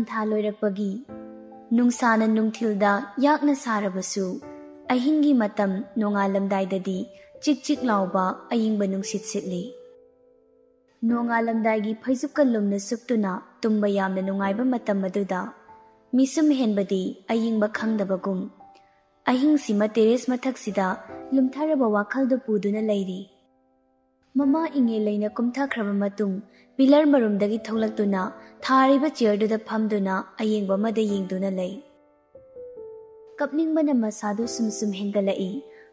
ꯅꯤꯡꯊꯝꯊꯥ ꯂꯣꯏꯔꯛꯄꯒꯤ ꯅꯨꯡꯁꯥꯅ ꯅꯨꯡꯊꯤꯜꯗ ꯌꯥꯛꯅ ꯁꯥꯔꯕꯁꯨ ꯑꯍꯤꯡꯒꯤ ꯃꯇꯝ ꯅꯣꯡꯉꯥꯜꯂꯝꯗꯥꯏꯗꯗꯤ ꯆꯤꯛ ꯆꯤꯛ ꯂꯥꯎꯕ ꯑꯏꯪꯕ ꯅꯨꯡꯁꯤꯠ ꯁꯤꯠꯂꯤ꯫ ꯅꯣꯡꯉꯥꯜꯂꯝꯗꯥꯏꯒꯤ ꯐꯩꯖꯨꯞꯀ ꯂꯨꯝꯅ ꯁꯨꯞꯇꯨꯅ ꯇꯨꯝꯕ ꯌꯥꯝꯅ ꯅꯨꯡꯉꯥꯏꯕ ꯃꯇꯝ ꯑꯗꯨꯗ ꯃꯤꯁꯨꯝ ꯍꯦꯟꯕꯗꯤ ꯑꯏꯪꯕ ꯈꯪꯗꯕꯒꯨꯝ ꯑꯍꯤꯡꯁꯤꯃ ꯇꯦꯔꯦꯁ ꯃꯊꯛꯁꯤꯗ ꯂꯨꯝꯊꯔꯕ ꯋꯥꯈꯜꯗꯨ ꯄꯨꯗꯨꯅ ꯂꯩꯔꯤ꯫ ꯃꯃꯥ ꯏꯉꯦꯂꯩꯅ ꯀꯨꯝꯊꯈ꯭ꯔꯕ ꯃꯇꯨꯡ ꯄꯤꯂꯔ ꯃꯔꯨꯝꯗꯒꯤ ꯊꯣꯛꯂꯛꯇꯨꯅ ꯊꯥꯔꯤꯕ ꯆꯤꯌꯔꯗꯨꯗ ꯐꯝꯗꯨꯅ ꯑꯌꯦꯡꯕ ꯑꯃꯗ ꯌꯦꯡꯗꯨꯅ ꯂꯩ꯫ ꯀꯞꯅꯤꯡꯕꯅ ꯃꯁꯥꯗꯨ ꯁꯨꯝ ꯁꯨꯝ ꯍꯦꯟꯒꯠꯂꯛꯏ꯫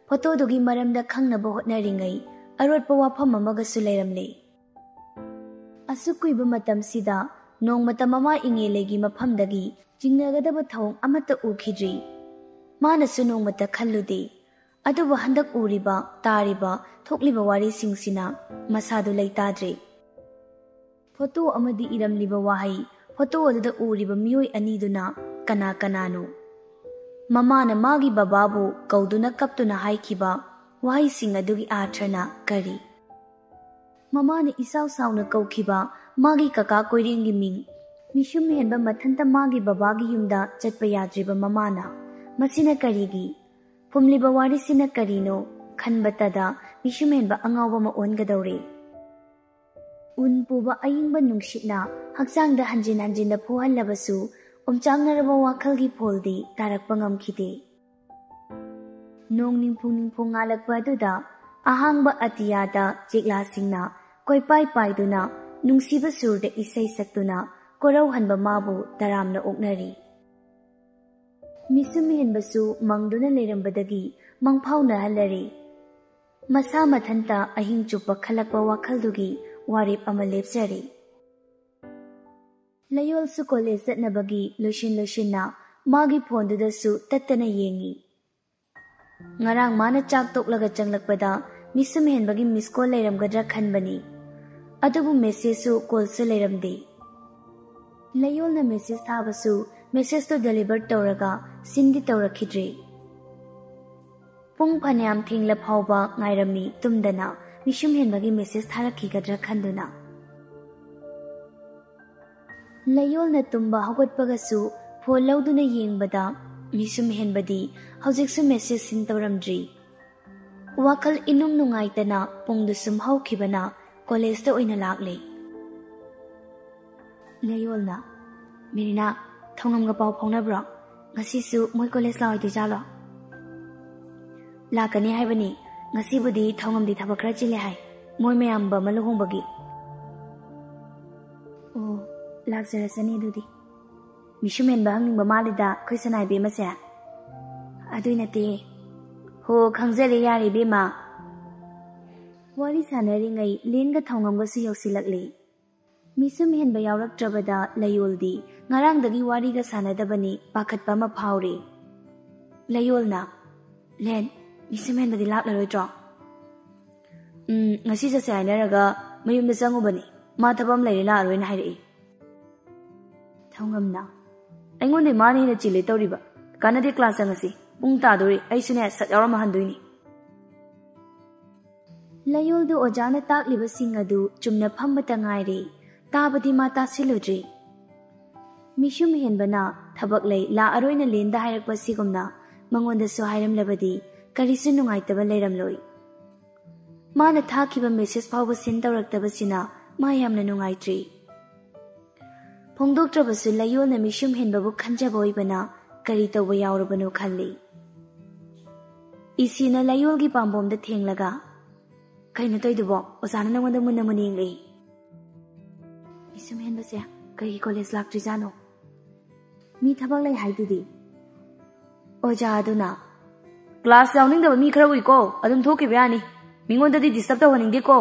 ꯐꯣꯇꯣꯗꯨꯒꯤ ꯃꯔꯝꯗ ꯈꯪꯅꯕ ꯍꯣꯠꯅꯔꯤꯉꯩ ꯑꯔꯣꯠꯄ ꯋꯥꯐꯝ ꯑꯃꯒꯁꯨ ꯂꯩꯔꯝꯂꯦ꯫ ꯑꯁꯨꯛ ꯀꯨꯏꯕ ꯃꯇꯝꯁꯤꯗ ꯅꯣꯡꯃꯇ ꯃꯃꯥ ꯏꯉꯦꯂꯩꯒꯤ ꯃꯐꯝꯗꯒꯤ ꯆꯤꯡꯅꯒꯗꯕ ꯊꯧꯑꯣꯡ ꯑꯃꯠꯇ ꯎꯈꯤꯗ꯭ꯔꯤ꯫ ꯃꯥꯅꯁꯨ ꯅꯣꯡꯃꯇ ꯈꯜꯂꯨꯗꯦ꯫ ꯑꯗꯨꯕꯨ ꯍꯟꯗꯛ ꯎꯔꯤꯕ, ꯇꯥꯔꯤꯕ, ꯊꯣꯛꯂꯤꯕ ꯋꯥꯔꯤꯁꯤꯡꯁꯤꯅ ꯃꯁꯥꯗꯨ ꯂꯩꯇꯥꯗ꯭ꯔꯦ꯫ ꯐꯣꯇꯣ ꯑꯃꯗꯤ ꯏꯔꯝꯂꯤꯕ ꯋꯥꯍꯩ, ꯐꯣꯇꯣ ꯑꯗꯨꯗ ꯎꯔꯤꯕ ꯃꯤꯑꯣꯏ ꯑꯅꯤꯗꯨꯅ ꯀꯅꯥ ꯀꯅꯥꯅꯣ? ꯃꯃꯥꯅ ꯃꯥꯒꯤ ꯕꯕꯥꯕꯨ ꯀꯧꯗꯨꯅ ꯀꯞꯇꯨꯅ ꯍꯥꯏꯈꯤꯕ ꯋꯥꯍꯩꯁꯤꯡ ꯑꯗꯨꯒꯤ ꯑꯥꯔꯊꯅ ꯀꯔꯤ? ꯃꯃꯥꯅ ꯏꯁꯥꯎ ꯁꯥꯎꯅ ꯀꯧꯈꯤꯕ ꯃꯥꯒꯤ ꯀꯀꯥ ꯀꯣꯏꯔꯦꯡꯒꯤ ꯃꯤꯡ, ꯃꯤꯁꯨꯝ ꯍꯦꯟꯕ ꯃꯊꯟꯇ ꯃꯥꯒꯤ ꯕꯕꯥꯒꯤ ꯌꯨꯝꯗ ꯆꯠꯄ ꯌꯥꯗ꯭ꯔꯤꯕ ꯃꯃꯥꯅ, ꯃꯁꯤꯅ ꯀꯔꯤꯒꯤ? ꯐꯨꯝꯂꯤꯕ ꯋꯥꯔꯤꯁꯤꯅ ꯀꯔꯤꯅꯣ? ꯈꯟꯕꯇꯗ ꯃꯤꯁꯨꯝ ꯍꯦꯟꯕ ꯑꯉꯥꯎꯕ ꯑꯃ ꯑꯣꯟꯒꯗꯧꯔꯦ꯫ ꯎꯟ ꯄꯨꯕ ꯑꯏꯪꯕ ꯅꯨꯡꯁꯤꯠꯅ ꯍꯛꯆꯥꯡꯗ ꯍꯟꯖꯤꯟ ꯍꯟꯖꯤꯟꯅ ꯐꯨꯍꯜꯂꯕꯁꯨ ꯑꯣꯝꯆꯥꯛꯅꯔꯕ ꯋꯥꯈꯜꯒꯤ ꯐꯣꯜꯗꯤ ꯇꯥꯔꯛꯄ ꯉꯝꯈꯤꯗꯦ꯫ ꯅꯣꯡ ꯅꯤꯡꯐꯨ ꯅꯤꯡꯐꯨ ꯉꯥꯜꯂꯛꯄ ꯑꯗꯨꯗ ꯑꯍꯥꯡꯕ ꯑꯇꯤꯌꯥꯗ ꯆꯦꯛꯂꯥꯁꯤꯡꯅ ꯀꯣꯏꯄꯥꯏ ꯄꯥꯏꯗꯨꯅ ꯅꯨꯡꯁꯤꯕ ꯁꯨꯔꯗ ꯏꯁꯩ ꯁꯛꯇꯨꯅ ꯀꯣꯔꯧꯍꯟꯕ ꯃꯥꯕꯨ ꯇꯔꯥꯝꯅ ꯑꯣꯛꯅꯔꯤ꯫ ꯃꯤꯁꯨꯝ ꯍꯦꯟꯕꯁꯨ ꯃꯪꯗꯨꯅ ꯂꯩꯔꯝꯕꯗꯒꯤ ꯃꯪꯐꯥꯎꯅꯍꯜꯂꯔꯦ꯫ ꯃꯁꯥ ꯃꯊꯟꯇ ꯑꯍꯤꯡ ꯆꯨꯞꯄ ꯈꯜꯂꯛꯄ ꯋꯥꯈꯜꯗꯨꯒꯤ ꯋꯥꯔꯦꯞ ꯑꯃ ꯂꯦꯞꯆꯔꯦ꯫ ꯂꯌꯣꯜꯁꯨ ꯀꯣꯂꯦꯖ ꯆꯠꯅꯕꯒꯤ ꯂꯣꯏꯁꯤꯟꯅ ꯃꯥꯒꯤ ꯐꯣꯟꯗꯨꯗꯁꯨ ꯇꯠꯇꯅ ꯌꯦꯡꯉꯤ꯫ ꯉꯔꯥꯡ ꯃꯥꯅ ꯆꯥꯛ ꯇꯣꯛꯂꯒ ꯆꯪꯂꯛꯄꯗ ꯃꯤꯁꯨꯝ ꯍꯦꯟꯕꯒꯤ ꯃꯤꯁ ꯀꯣꯜ ꯂꯩꯔꯝꯒꯗ꯭ꯔꯥ ꯈꯟꯕꯅꯤ꯫ ꯑꯗꯨꯕꯨ ꯃꯦꯁꯦꯖꯁꯨ ꯀꯣꯜꯁꯨ ꯂꯩꯔꯝꯗꯦ꯫ ꯂꯌꯣꯜꯅ ꯃꯦꯁꯦꯖ ꯊꯥꯕꯁꯨ ꯃꯦꯁꯦꯖꯇꯨ ꯗꯦꯂꯤꯚꯔ ꯇꯧꯔꯒ ꯁꯤꯟꯗꯤ ꯇꯧꯔꯛꯈꯤꯗ꯭ꯔꯦ꯫ ꯄꯨꯡ ꯐꯅꯌꯥꯝ ꯊꯦꯡꯂ ꯐꯥꯎꯕ ꯉꯥꯏꯔꯝꯃꯤ ꯇꯨꯝꯗꯅ ꯃꯤꯁꯨꯝ ꯍꯦꯟꯕꯒꯤ ꯃꯦꯁꯦꯖ ꯊꯥꯔꯛꯈꯤꯒꯗ꯭ꯔꯥ ꯈꯟꯗꯨꯅ꯫ ꯂꯌꯣꯜꯅ ꯇꯨꯝꯕ ꯍꯧꯒꯠꯄꯒꯁꯨ ꯐꯣꯟ ꯂꯧꯗꯨꯅ ꯌꯦꯡꯕꯗ ꯃꯤꯁꯨꯝ ꯍꯦꯟꯕꯗꯤ ꯍꯧꯖꯤꯛꯁꯨ ꯃꯦꯁꯦꯖ ꯁꯤꯟ ꯇꯧꯔꯝꯗ꯭ꯔꯤ꯫ ꯋꯥꯈꯜ ꯏꯅꯨꯡ ꯅꯨꯡꯉꯥꯏꯇꯅ ꯄꯨꯡꯗꯨ ꯁꯨꯝ ꯍꯧꯈꯤꯕꯅ ꯀꯣꯂꯦꯖꯇ ꯑꯣꯏꯅ ꯂꯥꯛꯂꯦ꯫ ꯂꯌꯣꯜꯅ, ꯃꯦꯔꯤꯅꯥ, ꯊꯧꯉꯝꯒ ꯄꯥꯎ ꯐꯥꯎꯅꯕ꯭ꯔꯣ? ꯉꯁꯤꯁꯨ ꯃꯣꯏ ꯀꯣꯂꯦꯖ ꯂꯥꯛꯑꯣꯏꯗꯣꯏꯖꯥꯠꯂꯣ? ꯂꯥꯛꯀꯅꯤ ꯍꯥꯏꯕꯅꯤ꯫ ꯉꯁꯤꯕꯨꯗꯤ ꯊꯧꯉꯝꯗꯤ ꯊꯕꯛ ꯈꯔ ꯆꯤꯜꯂꯦ ꯍꯥꯏ, ꯃꯣꯏ ꯃꯌꯥꯝꯕ ꯑꯃ ꯂꯨꯍꯣꯡꯕꯒꯤ꯫ ꯑꯣ, ꯂꯥꯛꯆꯔꯁꯅꯤ ꯑꯗꯨꯗꯤ꯫ ꯃꯤꯁꯨꯝ ꯍꯦꯟꯕ ꯍꯪꯅꯤꯡꯕ ꯃꯥꯜꯂꯤꯗ ꯑꯩꯈꯣꯏ ꯁꯅꯥꯏꯕꯦꯝꯃꯁꯦ꯫ ꯑꯗꯨꯏ ꯅꯠꯇꯦ꯫ ꯍꯣ, ꯈꯪꯖꯔꯦ ꯌꯥꯔꯦ ꯏꯕꯦꯝꯃ꯫ ꯋꯥꯔꯤ ꯁꯥꯟꯅꯔꯤꯉꯩ ꯂꯦꯟꯒ ꯊꯧꯉꯝꯒꯁꯨ ꯌꯧꯁꯤꯜꯂꯛꯂꯦ꯫ ꯃꯤꯁꯨꯝ ꯍꯦꯟꯕ ꯌꯥꯎꯔꯛꯇ꯭ꯔꯕꯗ ꯂꯌꯣꯜꯗꯤ ꯉꯔꯥꯡꯗꯒꯤ ꯋꯥꯔꯤꯒ ꯁꯥꯟꯅꯗꯕꯅꯤ ꯄꯥꯈꯠꯄ ꯑꯃ ꯐꯥꯎꯔꯦ꯫ ꯂꯌꯣꯜꯅ, ꯂꯦꯟ, ꯃꯤꯁꯨꯝ ꯍꯦꯟꯕꯗꯤ ꯂꯥꯛꯂꯔꯣꯏꯗ꯭ꯔꯣ? ꯉꯁꯤ ꯆꯠꯁꯦ ꯍꯥꯏꯅꯔꯒ ꯃꯌꯨꯝꯗ ꯆꯪꯉꯨꯕꯅꯤ, ꯃꯥ ꯊꯕꯛ ꯑꯃ ꯂꯩꯔꯦ ꯂꯥꯛꯑꯔꯣꯏꯅ ꯍꯥꯏꯔꯛꯏ꯫ ꯊꯧꯉꯝꯅ, ꯑꯩꯉꯣꯟꯗꯩ ꯃꯥꯅ ꯍꯦꯟꯅ ꯆꯤꯜꯂꯦ ꯇꯧꯔꯤꯕ꯫ ꯀꯥꯟꯅꯗꯦ, ꯀ꯭ꯂꯥꯁ ꯆꯪꯉꯁꯤ, ꯄꯨꯡ ꯇꯥꯗꯣꯔꯤ, ꯑꯩꯁꯨꯅꯦ ꯁꯠ ꯌꯥꯎꯔꯝꯃ ꯍꯟꯗꯣꯏꯅꯤ꯫ ꯂꯌꯣꯜꯗꯨ ꯑꯣꯖꯥꯅ ꯇꯥꯛꯂꯤꯕꯁꯤꯡ ꯑꯗꯨ ꯆꯨꯝꯅ ꯐꯝꯕꯇ ꯉꯥꯏꯔꯦ, ꯇꯥꯕꯗꯤ ꯃꯥ ꯇꯥꯁꯤꯜꯂꯨꯗ꯭ꯔꯤ꯫ ꯃꯤꯁꯨꯝ ꯍꯦꯟꯕꯅ ꯊꯕꯛ ꯂꯩ ꯂꯥꯛꯑꯔꯣꯏꯅ ꯂꯦꯟꯗ ꯍꯥꯏꯔꯛꯄ ꯁꯤꯒꯨꯝꯅ ꯃꯉꯣꯟꯗꯁꯨ ꯍꯥꯏꯔꯝꯂꯕꯗꯤ ꯀꯔꯤꯁꯨ ꯅꯨꯡꯉꯥꯏꯇꯕ ꯂꯩꯔꯝꯂꯣꯏ꯫ ꯃꯥꯅ ꯊꯥꯈꯤꯕ ꯃꯦꯁꯦꯖ ꯐꯥꯎꯕ ꯁꯤꯟ ꯇꯧꯔꯛꯇꯕꯁꯤꯅ ꯃꯥ ꯌꯥꯝꯅ ꯅꯨꯡꯉꯥꯏꯇ꯭ꯔꯤ꯫ ꯐꯣꯡꯗꯣꯛꯇ꯭ꯔꯕꯁꯨ ꯂꯌꯣꯜꯅ ꯃꯤꯁꯨꯝ ꯍꯦꯟꯕꯕꯨ ꯈꯟꯖꯕ ꯑꯣꯏꯕꯅ ꯀꯔꯤ ꯇꯧꯕ ꯌꯥꯎꯔꯕꯅꯣ ꯈꯜꯂꯤ꯫ ꯏꯁꯤꯅ ꯂꯌꯣꯜꯒꯤ ꯄꯥꯝꯕꯣꯝꯗ ꯊꯦꯡꯂꯒ, ꯀꯩꯅꯣ ꯇꯧꯏꯗꯨꯕꯣ? ꯑꯣꯖꯥꯅ ꯅꯪꯉꯣꯟꯗ ꯃꯨꯟꯅ ꯃꯨꯟꯅ ꯌꯦꯡꯂꯛꯏ꯫ ꯃꯤꯁꯨꯝ ꯍꯦꯟꯕꯁꯦ ꯀꯩꯒꯤ ꯀꯣꯂꯦꯖ ꯂꯥꯛꯇ꯭ꯔꯤꯖꯥꯠꯅꯣ? ꯃꯤ ꯊꯕꯛ ꯂꯩ ꯍꯥꯏꯗꯨꯗꯤ꯫ ꯑꯣꯖꯥ ꯑꯗꯨꯅ, ꯀ꯭ꯂꯥꯁ ꯌꯥꯎꯅꯤꯡꯗꯕ ꯃꯤ ꯈꯔ ꯎꯏꯀꯣ, ꯑꯗꯨꯝ ꯊꯣꯛꯈꯤꯕ ꯌꯥꯅꯤ, ꯃꯤꯉꯣꯟꯗꯗꯤ ꯗꯤꯁꯇꯔꯕ ꯇꯧꯍꯟꯅꯤꯡꯗꯦꯀꯣ꯫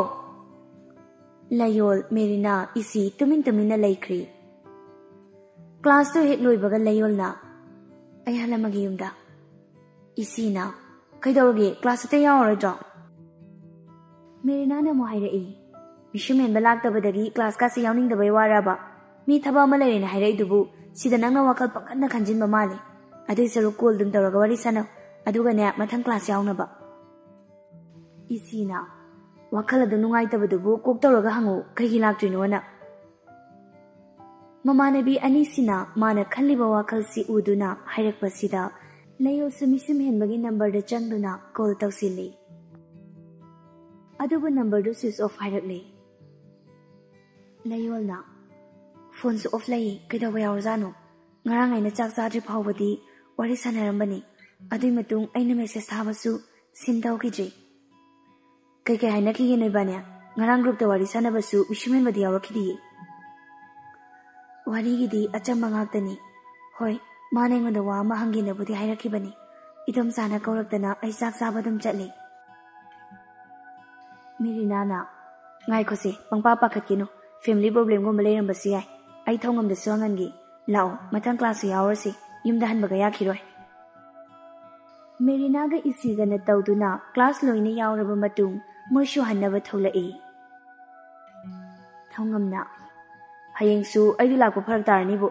ꯂꯌꯣꯜ, ꯃꯦꯔꯤꯅꯥ, ꯏꯁꯤ ꯇꯨꯃꯤꯟ ꯇꯨꯃꯤꯟꯅ ꯂꯩꯈ꯭ꯔꯤ꯫ ꯀ꯭ꯂꯥꯁꯇꯨ ꯍꯦꯛ ꯂꯣꯏꯕꯒ ꯂꯌꯣꯜꯅ, ꯑꯩ ꯍꯜꯂꯝꯃꯒꯦ ꯌꯨꯝꯗ꯫ ꯏꯁꯤꯅ, ꯀꯩꯗꯧꯔꯒꯦ, ꯀ꯭ꯂꯥꯁ ꯑꯇꯩ ꯌꯥꯎꯔꯔꯣꯏꯗ꯭ꯔꯣ? ꯃꯦꯔꯤꯅꯥꯅ ꯑꯃꯨꯛ ꯍꯥꯏꯔꯛꯏ, ꯃꯤꯁꯨꯝ ꯍꯦꯟꯕ ꯂꯥꯛꯇꯕꯗꯒꯤ ꯀ꯭ꯂꯥꯁꯀꯥꯁꯦ ꯌꯥꯎꯅꯤꯡꯗꯕꯩ ꯋꯥꯔꯕ? ꯃꯤ ꯊꯕꯛ ꯑꯃ ꯂꯩꯔꯦꯅ ꯍꯥꯏꯔꯛꯏꯗꯨꯕꯨ ꯁꯤꯗ ꯅꯪꯅ ꯋꯥꯈꯜ ꯄꯪꯈꯟꯅ ꯈꯟꯖꯤꯟꯕ ꯃꯥꯜꯂꯤ꯫ ꯑꯗꯨꯏ ꯁꯔꯨꯛ ꯀꯣꯜ ꯗꯨꯝ ꯇꯧꯔꯒ ꯋꯥꯔꯤ ꯁꯥꯟꯅꯧ, ꯑꯗꯨꯒꯅꯦ ꯃꯊꯪ ꯀ꯭ꯂꯥꯁ ꯌꯥꯎꯅꯕ꯫ ꯏꯁꯤꯅ, ꯋꯥꯈꯜ ꯑꯗꯨ ꯅꯨꯡꯉꯥꯏꯇꯕꯗꯨꯕꯨ ꯀꯣꯛ ꯇꯧꯔꯒ ꯍꯪꯉꯨ ꯀꯩꯒꯤ ꯂꯥꯛꯇ꯭ꯔꯤꯅꯣꯅ꯫ ꯃꯃꯥꯟꯅꯕꯤ ꯑꯅꯤꯁꯤꯅ ꯃꯥꯅ ꯈꯜꯂꯤꯕ ꯋꯥꯈꯜꯁꯤ ꯎꯗꯨꯅ ꯍꯥꯏꯔꯛꯄꯁꯤꯗ ꯂꯩꯌꯣꯜꯁꯨ ꯃꯤꯁꯨꯝ ꯍꯦꯟꯕꯒꯤ ꯅꯝꯕꯔꯗ ꯆꯪꯗꯨꯅ ꯀꯣꯜ ꯇꯧꯁꯤꯜꯂꯤ꯫ ꯑꯗꯨꯕꯨ ꯅꯝꯕꯔꯗꯨ ꯁ꯭ꯋꯤꯆ ꯑꯣꯐ ꯍꯥꯏꯔꯛꯂꯤ꯫ ꯂꯩꯌꯣꯜꯅ ꯐꯣꯟꯁꯨ ꯑꯣꯐ ꯂꯩ, ꯀꯩꯗꯧꯕ ꯌꯥꯎꯔꯖꯥꯠꯅꯣ? ꯉꯔꯥꯡ ꯑꯩꯅ ꯆꯥꯛ ꯆꯥꯗ꯭ꯔꯤ ꯐꯥꯎꯕꯗꯤ ꯋꯥꯔꯤ ꯁꯥꯟꯅꯔꯝꯕꯅꯤ, ꯑꯗꯨꯏ ꯃꯇꯨꯡ ꯑꯩꯅ ꯃꯦꯁꯦꯖ ꯊꯥꯕꯁꯨ ꯁꯤꯟ ꯇꯧꯈꯤꯗ꯭ꯔꯤ꯫ ꯀꯩ ꯍꯥꯏꯅꯈꯤꯒꯦ ꯅꯣꯏꯕꯥꯅꯦ? ꯉꯔꯥꯡ ꯒ꯭ꯔꯨꯞꯇ ꯋꯥꯔꯤ ꯁꯥꯟꯅꯕꯁꯨ ꯃꯤꯁꯨꯝ ꯍꯦꯟꯕꯗꯤ ꯌꯥꯎꯔꯛꯈꯤꯗꯤꯌꯦ꯫ ꯋꯥꯔꯤꯒꯤꯗꯤ ꯑꯆꯝꯕ ꯉꯥꯛꯇꯅꯤ꯫ ꯍꯣꯏ, ꯃꯥꯅ ꯑꯩꯉꯣꯟꯗ ꯋꯥ ꯑꯃ ꯍꯪꯒꯦꯅꯕꯨꯗꯤ ꯍꯥꯏꯔꯛꯈꯤꯕꯅꯤ꯫ ꯏꯗꯣꯝꯆꯥꯅ ꯀꯧꯔꯛꯇꯅ ꯑꯩ ꯆꯥꯛ ꯆꯥꯕ ꯑꯗꯨꯝ ꯆꯠꯂꯤ꯫ ꯃꯦꯔꯤꯅꯥꯅ ꯉꯥꯏꯈꯣꯁꯦ, ꯄꯪꯄꯥ ꯄꯥꯈꯠꯀꯦꯅꯨ, ꯐꯦꯃꯤꯂꯤ ꯄ꯭ꯔꯣꯕ꯭ꯂꯦꯝꯒꯨꯝꯕ ꯂꯩꯔꯝꯕꯁꯨ ꯌꯥꯏ꯫ ꯑꯩ ꯊꯧꯉꯝꯗꯁꯨ ꯍꯪꯍꯟꯒꯦ꯫ ꯂꯥꯛꯑꯣ, ꯃꯊꯪ ꯀ꯭ꯂꯥꯁꯁꯨ ꯌꯥꯎꯔꯁꯤ, ꯌꯨꯝꯗ ꯍꯟꯕꯒ ꯌꯥꯈꯤꯔꯣꯏ꯫ ꯃꯦꯔꯤꯅꯥꯒ ꯏꯁꯤꯒꯅ ꯇꯧꯗꯨꯅ ꯀ꯭ꯂꯥꯁ ꯂꯣꯏꯅ ꯌꯥꯎꯔꯕ ꯃꯇꯨꯡ ꯃꯣꯏꯁꯨ ꯍꯟꯅꯕ ꯊꯣꯛꯂꯛꯏ꯫ ꯊꯧꯉꯝꯅ ꯍꯌꯦꯡꯁꯨ ꯑꯩꯗꯤ ꯂꯥꯛꯄ ꯐꯔꯛ ꯇꯥꯔꯅꯤꯕꯨ꯫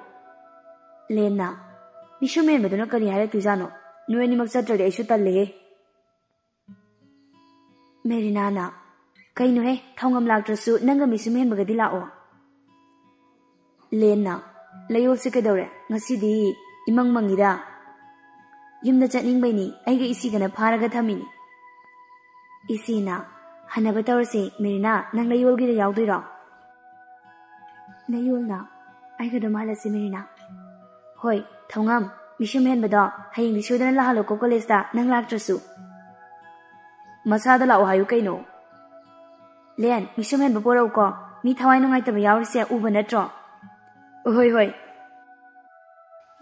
ꯂꯦꯟꯅ ꯃꯤꯁꯨꯝ ꯍꯦꯟꯕꯗꯨꯅ ꯀꯔꯤ ꯍꯥꯏꯔꯛꯇꯣꯏꯖꯥꯠꯅꯣ? ꯅꯣꯏ ꯑꯅꯤꯃꯛ ꯆꯠꯇ꯭ꯔꯗꯤ ꯑꯩꯁꯨ ꯇꯜꯂꯦꯍꯦ꯫ ꯃꯦꯔꯤꯅꯥꯅ ꯀꯩꯅꯣꯍꯦ, ꯊꯧꯉꯝ ꯂꯥꯛꯇ꯭ꯔꯁꯨ ꯅꯪꯒ ꯃꯤꯁꯨꯝ ꯍꯦꯟꯕꯒꯗꯤ ꯂꯥꯛꯑꯣ꯫ ꯂꯦꯟꯅ ꯂꯩꯌꯣꯜꯁꯦ ꯀꯩꯗꯧꯔꯦ? ꯉꯁꯤꯗꯤ ꯏꯃꯪ ꯃꯪꯉꯤꯗ꯫ ꯌꯨꯝꯗ ꯆꯠꯅꯤꯡꯕꯩꯅꯤ, ꯑꯩꯒ ꯏꯁꯤꯒꯅ ꯐꯥꯔꯒ ꯊꯝꯃꯤꯅꯤ꯫ ꯏꯁꯤꯅ ꯍꯟꯅꯕ ꯇꯧꯔꯁꯦ, ꯃꯦꯔꯤꯅꯥ ꯅꯪ ꯂꯩꯌꯣꯜꯒꯤꯗ ꯌꯥꯎꯗꯣꯏꯔꯣ? ꯂꯩꯌꯣꯜꯅ ꯑꯩꯒ ꯑꯗꯨꯝ ꯍꯜꯂꯁꯤ ꯃꯦꯔꯤꯅꯥ꯫ ꯍꯣꯏ, ꯊꯧꯉꯝ ꯃꯤꯁꯨꯝ ꯍꯦꯟꯕꯗꯣ ꯍꯌꯦꯡꯗꯤ ꯁꯣꯏꯗꯅ ꯂꯥꯛꯍꯜꯂꯣꯀꯣ ꯀꯣꯂꯦꯖꯇ, ꯅꯪ ꯂꯥꯛꯇ꯭ꯔꯁꯨ꯫ ꯃꯁꯥꯗ ꯂꯥꯛꯑꯣ ꯍꯥꯏꯌꯨ ꯀꯩꯅꯣ? ꯂꯦꯟ ꯃꯤꯁꯨꯝ ꯍꯦꯟꯕ ꯄꯣꯔꯛꯎꯀꯣ, ꯃꯤ ꯊꯋꯥꯏ ꯅꯨꯡꯉꯥꯏꯇꯕ ꯌꯥꯎꯔꯤꯁꯦ ꯎꯕ ꯅꯠꯇ꯭ꯔꯣ? ꯍꯣꯏ꯫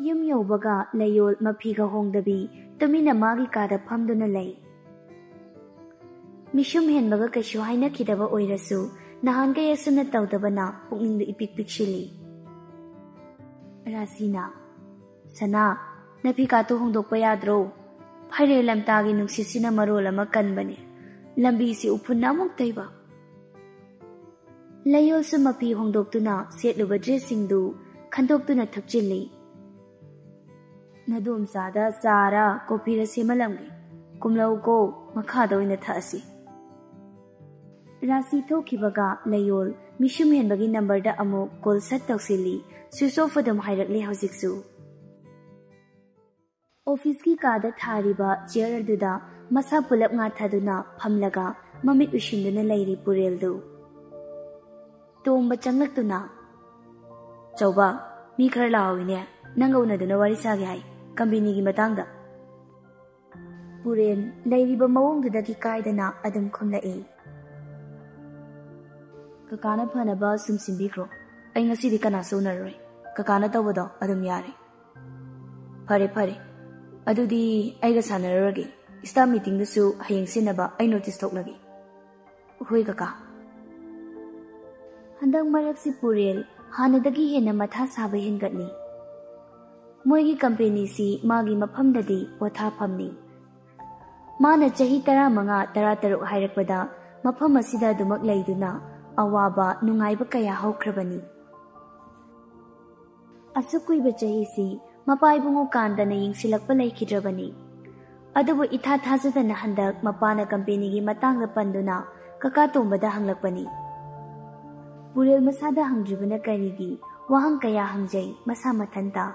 ꯌꯨꯝ ꯌꯧꯕꯒ ꯂꯩꯌꯣꯜ ꯃꯐꯤꯒ ꯍꯣꯡꯗꯕꯤ ꯇꯨꯃꯤꯟꯅ ꯃꯥꯒꯤ ꯀꯥꯗ ꯐꯝꯗꯨꯅ ꯂꯩ꯫ ꯃꯤꯁꯨꯝ ꯍꯦꯟꯕꯒ ꯀꯩꯁꯨ ꯍꯥꯏꯅꯈꯤꯗꯕ ꯑꯣꯏꯔꯁꯨ ꯅꯍꯥꯟꯈꯩ ꯑꯁꯨꯝꯅ ꯇꯧꯗꯕꯅ ꯄꯨꯛꯅꯤꯡꯗ ꯏꯄꯤꯛ ꯄꯤꯛꯁꯤꯜꯂꯤ꯫ ꯔꯥꯁꯤꯅ ꯁꯅꯥ, ꯅꯐꯤ ꯀꯥꯗꯣ ꯍꯣꯡꯗꯣꯛꯄ ꯌꯥꯗ꯭ꯔꯣ? ꯐꯩꯔꯦꯜ ꯂꯝꯇꯥꯒꯤ ꯅꯨꯡꯁꯤꯠꯁꯤꯅ ꯃꯔꯣꯜ ꯑꯃ ꯀꯟꯕꯅꯦ, ꯂꯝꯕꯤꯁꯤ ꯎꯐꯨꯟꯅ ꯑꯃꯨꯛ ꯇꯩꯕ꯫ ꯂꯩꯌꯣꯜꯁꯨ ꯃꯐꯤ ꯍꯣꯡꯗꯣꯛꯇꯨꯅ ꯁꯦꯠꯂꯨꯕ ꯗ꯭ꯔꯦꯁꯁꯤꯡꯗꯨ ꯈꯟꯗꯣꯛꯇꯨꯅ ꯊꯨꯞꯆꯤꯜꯂꯤ꯫ ꯅꯗꯣꯝꯆꯥꯗ ꯆꯥꯔ ꯀꯣꯐꯤꯔ ꯁꯦꯝꯍꯜꯂꯝꯒꯦ, ꯀꯨꯝꯂꯧꯀꯣ, ꯃꯈꯥꯗ ꯑꯣꯏꯅ ꯊꯛꯑꯁꯤ꯫ ꯔꯥꯁꯤ ꯊꯣꯛꯈꯤꯕꯒ ꯂꯩꯌꯣꯜ ꯃꯤꯁꯨꯝ ꯍꯦꯟꯕꯒꯤ ꯅꯝꯕꯔꯗ ꯑꯃꯨꯛ ꯀꯣꯜ ꯁꯠ ꯇꯧꯁꯤꯜꯂꯤ꯫ ꯁ꯭ꯋꯤꯆ ꯑꯣꯐ ꯑꯗꯨꯝ ꯍꯥꯏꯔꯛꯂꯤ ꯍꯧꯖꯤꯛꯁꯨ꯫ ꯑꯣꯐꯤꯁꯀꯤ ꯀꯥꯗ ꯊꯥꯔꯤꯕ ꯆꯤꯌꯔ ꯑꯗꯨꯗ ꯃꯁꯥ ꯄꯨꯂꯞ ꯉꯥꯊꯗꯨꯅ ꯐꯝꯂꯒ ꯃꯃꯤꯠ ꯎꯏꯁꯤꯟꯗꯨꯅ ꯂꯩꯔꯤ ꯄꯨꯔꯦꯜꯗꯨ꯫ ꯇꯣꯝꯕ ꯆꯪꯂꯛꯇꯨꯅ ꯆꯧꯕ, ꯃꯤ ꯈꯔ ꯂꯥꯛꯍꯧꯏꯅꯦ, ꯅꯪꯒ ꯎꯅꯗꯨꯅ ꯋꯥꯔꯤ ꯁꯥꯒꯦ ꯍꯥꯏ, ꯀꯝꯄꯦꯅꯤꯒꯤ ꯃꯇꯥꯡꯗ꯫ ꯄꯨꯔꯦꯜ ꯂꯩꯔꯤꯕ ꯃꯑꯣꯡꯗꯨꯗꯒꯤ ꯀꯥꯏꯗꯅ ꯑꯗꯨꯝ ꯈꯨꯝꯂꯛꯏ꯫ ꯀꯀꯥꯅ ꯐꯅꯕ ꯁꯨꯝ ꯁꯤꯟꯕꯤꯈ꯭ꯔꯣ, ꯑꯩ ꯉꯁꯤꯗꯤ ꯀꯅꯥꯁꯨ ꯎꯅꯔꯔꯣꯏ, ꯀꯀꯥꯅ ꯇꯧꯕꯗꯣ ꯑꯗꯨꯝ ꯌꯥꯔꯦ꯫ ꯐꯔꯦ, ꯑꯗꯨꯗꯤ ꯑꯩꯒ ꯁꯥꯟꯅꯔꯨꯔꯒꯦ, ꯁ꯭ꯇꯥꯐ ꯃꯤꯇꯤꯡꯗꯨꯁꯨ ꯍꯌꯦꯡ ꯁꯤꯟꯅꯕ ꯑꯩ ꯅꯣꯇꯤꯁ ꯊꯣꯛꯂꯒꯦ꯫ ꯍꯣꯏ ꯀꯀꯥ꯫ ꯍꯟꯗꯛ ꯃꯔꯛꯁꯤ ꯄꯨꯔꯦꯜ ꯍꯥꯟꯅꯗꯒꯤ ꯍꯦꯟꯅ ꯃꯊꯥ ꯁꯥꯕ ꯍꯦꯟꯒꯠꯂꯤ꯫ ꯃꯣꯏꯒꯤ ꯀꯝꯄꯦꯅꯤꯁꯤ ꯃꯥꯒꯤ ꯃꯐꯝꯗꯗꯤ ꯄꯣꯊꯥꯐꯝꯅꯤ꯫ ꯃꯥꯅ ꯆꯍꯤ 15-13 ꯍꯥꯏꯔꯛꯄꯗ ꯃꯐꯝ ꯑꯁꯤꯗ ꯑꯗꯨꯃꯛ ꯂꯩꯗꯨꯅ ꯑꯋꯥꯕ ꯅꯨꯡꯉꯥꯏꯕ ꯀꯌꯥ ꯍꯧꯈ꯭ꯔꯕꯅꯤ꯫ ꯑꯁꯨꯛ ꯀꯨꯏꯕ ꯆꯍꯤꯁꯤ ꯃꯄꯥ ꯏꯕꯨꯡꯉꯣ ꯀꯥꯟꯗꯅ ꯌꯦꯡꯁꯤꯜꯂꯛꯄ ꯂꯩꯈꯤꯗ꯭ꯔꯕꯅꯤ꯫ ꯑꯗꯨꯕꯨ ꯏꯊꯥ ꯊꯥꯖꯗꯅ ꯍꯟꯗꯛ ꯃꯄꯥꯅ ꯀꯝꯄꯦꯅꯤꯒꯤ ꯃꯇꯥꯡꯗ ꯄꯟꯗꯨꯅ ꯀꯀꯥ ꯇꯣꯝꯕꯗ ꯍꯪꯂꯛꯄꯅꯤ꯫ ꯄꯨꯔꯦꯜ ꯃꯁꯥꯗ ꯍꯪꯗ꯭ꯔꯤꯕꯅ ꯀꯔꯤꯒꯤ ꯋꯥꯍꯪ ꯀꯌా ꯍꯪꯖꯩ ꯃꯁꯥ ꯃꯊꯟꯇ꯫